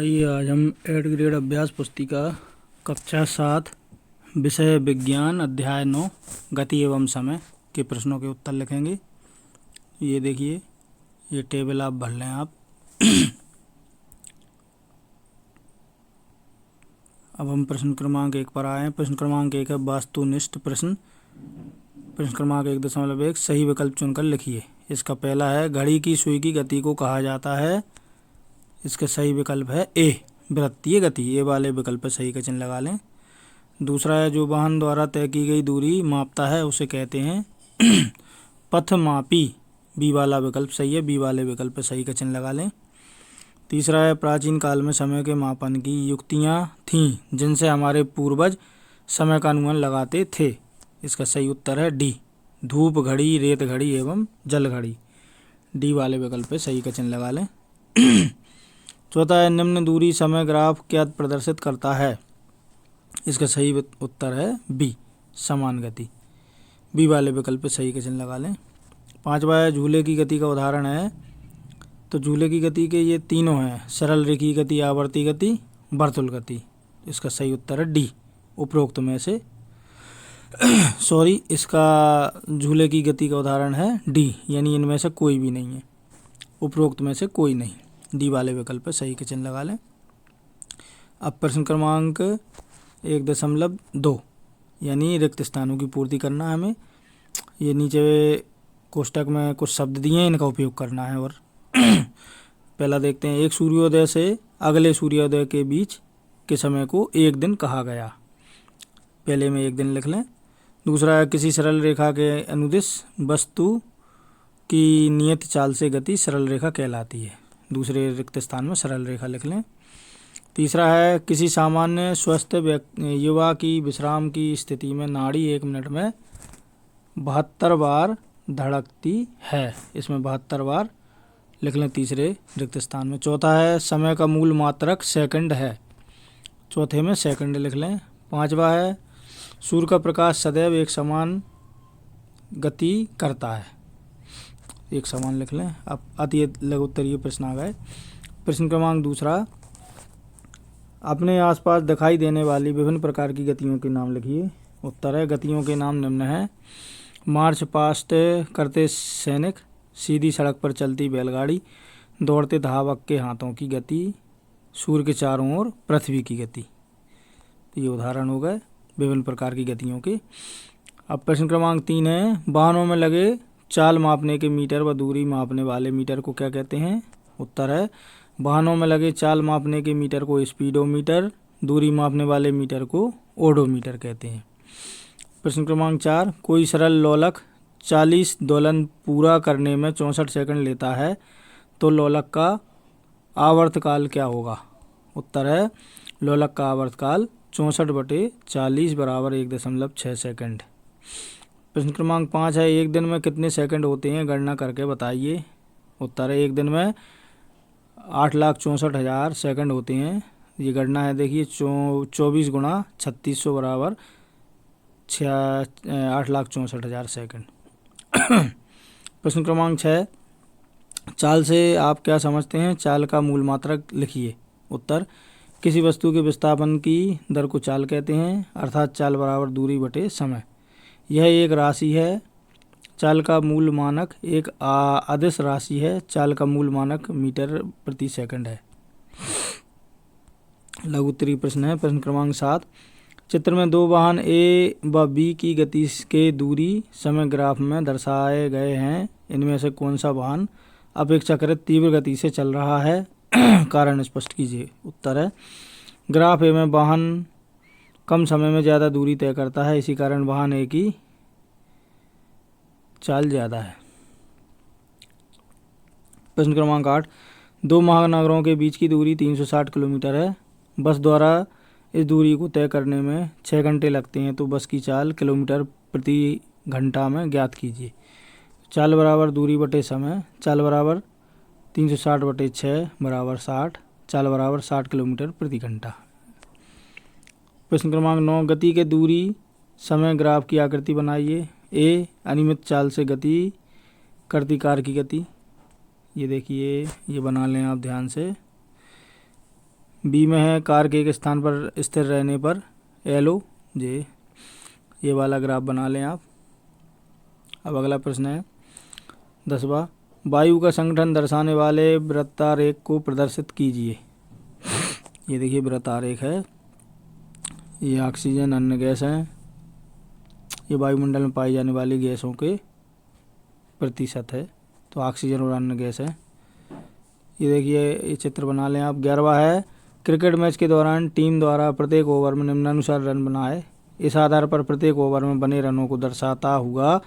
आइए आज हम 8th ग्रेड अभ्यास पुस्तिका कक्षा 7 विषय विज्ञान अध्याय 9 गति एवं समय के प्रश्नों के उत्तर लिखेंगे। ये देखिए, ये टेबल आप भर लें आप। अब हम प्रश्न क्रमांक 1 पर आए हैं। प्रश्न क्रमांक 1 है वास्तुनिष्ठ प्रश्न। प्रश्न क्रमांक 1.1 सही विकल्प चुनकर लिखिए। इसका पहला है घड़ी की सुई की गति को कहा जाता है। इसका सही विकल्प है ए वृत्तीय गति। ए वाले विकल्प पर सही का चिन्ह लगा लें। दूसरा है जो वाहन द्वारा तय की गई दूरी मापता है उसे कहते हैं पथमापी। बी वाला विकल्प सही है। बी वाले विकल्प पर सही का चिन्ह लगा लें। तीसरा है प्राचीन काल में समय के मापन की युक्तियाँ थीं जिनसे हमारे पूर्वज समय का अनुमान लगाते थे। इसका सही उत्तर है डी धूप घड़ी, रेत घड़ी एवं जल घड़ी। डी वाले विकल्प पर सही का चिन्ह लगा लें। चौथा है निम्न दूरी समय ग्राफ क्या प्रदर्शित करता है। इसका सही उत्तर है बी समान गति। बी वाले विकल्प पर सही का चिन्ह लगा लें। पांचवा है झूले की गति का उदाहरण है। तो झूले की गति के ये तीनों हैं, सरल रेखीय गति, आवर्ती गति, वर्तुल गति। इसका सही उत्तर है डी उपरोक्त में से इसका झूले की गति का उदाहरण है डी, यानी इनमें से कोई भी नहीं है, उपरोक्त में से कोई नहीं। डी वाले विकल्प पर सही का चिन्ह लगा लें। अब प्रश्न क्रमांक 1.2 यानी रिक्त स्थानों की पूर्ति करना है हमें। ये नीचे कोष्टक में कुछ शब्द दिए हैं, इनका उपयोग करना है। और पहला देखते हैं, एक सूर्योदय से अगले सूर्योदय के बीच के समय को एक दिन कहा गया। पहले में एक दिन लिख लें। दूसरा है किसी सरल रेखा के अनुदिश वस्तु की नियत चाल से गति सरल रेखा कहलाती है। दूसरे रिक्त स्थान में सरल रेखा लिख लें। तीसरा है किसी सामान्य स्वस्थ युवा की विश्राम की स्थिति में नाड़ी 1 मिनट में 72 बार धड़कती है। इसमें 72 बार लिख लें तीसरे रिक्त स्थान में। चौथा है समय का मूल मात्रक सेकंड है। चौथे में सेकंड लिख लें। पांचवा है सूर्य का प्रकाश सदैव एक समान गति करता है। एक समान लिख लें। अब अति लघु उत्तरीय प्रश्न आ गए। प्रश्न क्रमांक 2 अपने आसपास दिखाई देने वाली विभिन्न प्रकार की गतियों के नाम लिखिए। उत्तर है गतियों के नाम निम्न हैं। मार्च पास्ट करते सैनिक, सीधी सड़क पर चलती बैलगाड़ी, दौड़ते धावक के हाथों की गति, सूर्य के चारों ओर पृथ्वी की गति। तो ये उदाहरण हो गए विभिन्न प्रकार की गतियों के। अब प्रश्न क्रमांक 3 है वाहनों में लगे चाल मापने के मीटर व दूरी मापने वाले मीटर को क्या कहते हैं। उत्तर है वाहनों में लगे चाल मापने के मीटर को स्पीडोमीटर, दूरी मापने वाले मीटर को ओडोमीटर कहते हैं। प्रश्न क्रमांक 4 कोई सरल लोलक 40 दोलन पूरा करने में 64 सेकंड लेता है तो लोलक का आवर्तकाल क्या होगा। उत्तर है लोलक का आवर्तकाल 64/40 बराबर 1.6 सेकंड। प्रश्न क्रमांक 5 है एक दिन में कितने सेकंड होते हैं गणना करके बताइए। उत्तर है एक दिन में 8,64,000 सेकंड होते हैं। ये गणना है, देखिए 24 गुणा 3600 बराबर 8,64,000 सेकंड। प्रश्न क्रमांक 6 चाल से आप क्या समझते हैं। चाल का मूल मात्रक लिखिए। उत्तर किसी वस्तु के विस्थापन की दर को चाल कहते हैं, अर्थात चाल बराबर दूरी बटे समय। यह एक राशि है। चाल का मूल मानक एक अदिश राशि है। चाल का मूल मानक मीटर प्रति सेकंड है। लघु उत्तरीय प्रश्न है। प्रश्न क्रमांक 7 चित्र में 2 वाहन ए व बी की गति के दूरी समय ग्राफ में दर्शाए गए हैं। इनमें से कौन सा वाहन अपेक्षाकृत तीव्र गति से चल रहा है, कारण स्पष्ट कीजिए। उत्तर है ग्राफ ए में वाहन कम समय में ज़्यादा दूरी तय करता है, इसी कारण वाहन ए की चाल ज़्यादा है। प्रश्न क्रमांक 8 2 महानगरों के बीच की दूरी 360 किलोमीटर है। बस द्वारा इस दूरी को तय करने में 6 घंटे लगते हैं, तो बस की चाल किलोमीटर प्रति घंटा में ज्ञात कीजिए। चाल बराबर दूरी बटे समय। चाल बराबर 360/6 बराबर 60। चाल बराबर 60 किलोमीटर प्रति घंटा। प्रश्न क्रमांक 9 गति के दूरी समय ग्राफ की आकृति बनाइए। ए अनियमित चाल से गति करती कार की गति। ये देखिए, ये बना लें आप ध्यान से। बी में है कार के एक स्थान पर स्थिर रहने पर LO जे, ये वाला ग्राफ बना लें आप। अब अगला प्रश्न है 10वां, वायु का संगठन दर्शाने वाले वृत्तारेख को प्रदर्शित कीजिए। ये देखिए वृत्तारेख है, ये ऑक्सीजन अन्य गैस है, ये वायुमंडल में पाई जाने वाली गैसों के प्रतिशत है, तो ऑक्सीजन और अन्य गैस है। ये देखिए ये चित्र बना लें आप। 11वां है क्रिकेट मैच के दौरान टीम द्वारा प्रत्येक ओवर में निम्नानुसार रन बनाए, इस आधार पर प्रत्येक ओवर में बने रनों को दर्शाता हुआ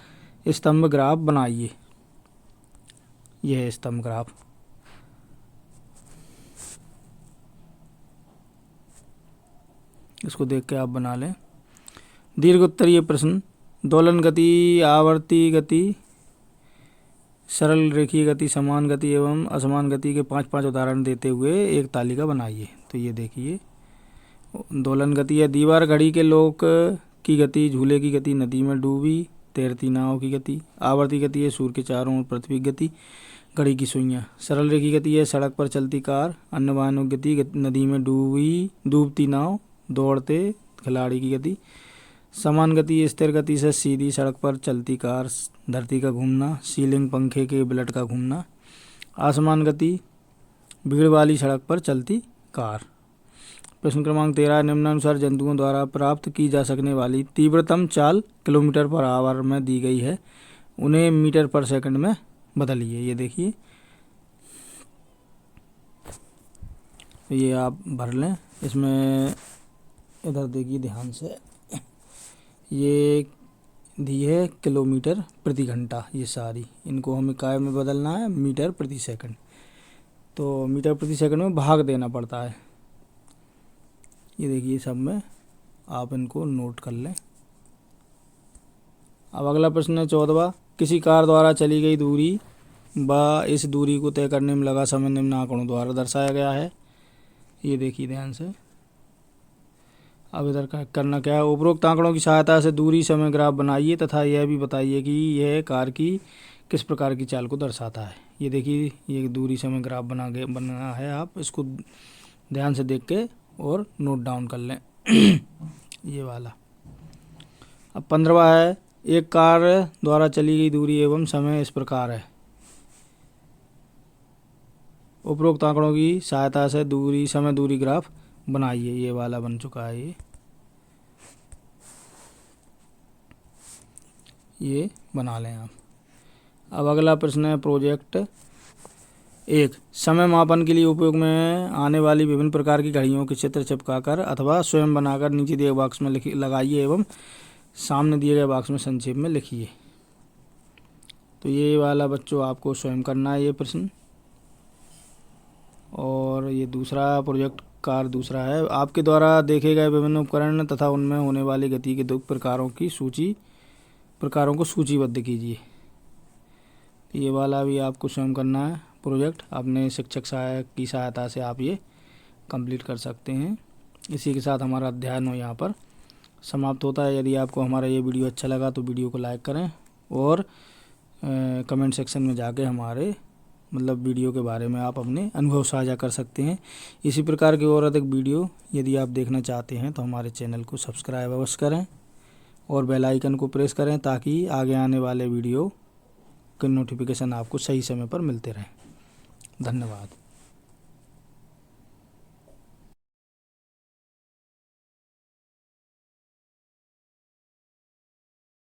स्तंभ ग्राफ बनाइए। यह है स्तंभ ग्राफ। इसको देख के आप बना लें। दीर्घ उत्तरीय प्रश्न, दोलन गति, आवर्ती गति, सरल रेखीय गति, समान गति एवं असमान गति के 5-5 उदाहरण देते हुए एक तालिका बनाइए। तो ये देखिए दोलन गति है दीवार घड़ी के लोक की गति, झूले की गति, नदी में डूबी तैरती नाव की गति। आवर्ती गति है सूर्य के चारों ओर पृथ्वी की गति, घड़ी की सुइयाँ। सरल रेखीय गति है सड़क पर चलती कार, अन्य वाहनों की गति, नदी में डूबती नाव, दौड़ते खिलाड़ी की गति। समान गति स्थिर गति से सीधी सड़क पर चलती कार, धरती का घूमना, सीलिंग पंखे के ब्लेड का घूमना। असमान गति भीड़ वाली सड़क पर चलती कार। प्रश्न क्रमांक 13, निम्नानुसार जंतुओं द्वारा प्राप्त की जा सकने वाली तीव्रतम चाल किलोमीटर/आवर में दी गई है, उन्हें मीटर/सेकंड में बदलिए। ये देखिए ये आप भर लें। इसमें इधर देखिए ध्यान से, ये दी है किलोमीटर प्रति घंटा, ये सारी इनको हमें काय में बदलना है मीटर/सेकंड। तो मीटर/सेकंड में भाग देना पड़ता है। ये देखिए सब में आप इनको नोट कर लें। अब अगला प्रश्न है 14वां, किसी कार द्वारा चली गई दूरी व इस दूरी को तय करने में लगा समय निम्न आंकड़ों द्वारा दर्शाया गया है। ये देखिए ध्यान से। अब इधर करना क्या है, उपरोक्त आंकड़ों की सहायता से दूरी समय ग्राफ बनाइए तथा यह भी बताइए कि यह कार की किस प्रकार की चाल को दर्शाता है। ये देखिए ये दूरी समय ग्राफ बना है, आप इसको ध्यान से देख के और नोट डाउन कर लें। ये वाला। अब 15वां है, एक कार द्वारा चली गई दूरी एवं समय इस प्रकार है, उपरोक्त आंकड़ों की सहायता से दूरी ग्राफ बनाइए। ये वाला बन चुका है, ये बना लें आप। अब अगला प्रश्न है प्रोजेक्ट 1, समय मापन के लिए उपयोग में आने वाली विभिन्न प्रकार की घड़ियों के चित्र चिपकाकर अथवा स्वयं बनाकर नीचे दिए बॉक्स में लगाइए एवं सामने दिए गए बॉक्स में संक्षेप में लिखिए। तो ये वाला बच्चों आपको स्वयं करना है ये प्रश्न। और ये दूसरा प्रोजेक्ट कार दूसरा है, आपके द्वारा देखे गए विभिन्न उपकरण तथा उनमें होने वाली गति के 2 प्रकारों को सूचीबद्ध कीजिए। ये वाला भी आपको स्वयं करना है प्रोजेक्ट, अपने शिक्षक सहायक की सहायता से आप ये कंप्लीट कर सकते हैं। इसी के साथ हमारा अध्ययन यहाँ पर समाप्त होता है। यदि आपको हमारा ये वीडियो अच्छा लगा तो वीडियो को लाइक करें और कमेंट सेक्शन में जाके हमारे वीडियो के बारे में आप अपने अनुभव साझा कर सकते हैं। इसी प्रकार की और अधिक वीडियो यदि आप देखना चाहते हैं तो हमारे चैनल को सब्सक्राइब अवश्य करें और बेल आइकन को प्रेस करें ताकि आगे आने वाले वीडियो के नोटिफिकेशन आपको सही समय पर मिलते रहें। धन्यवाद।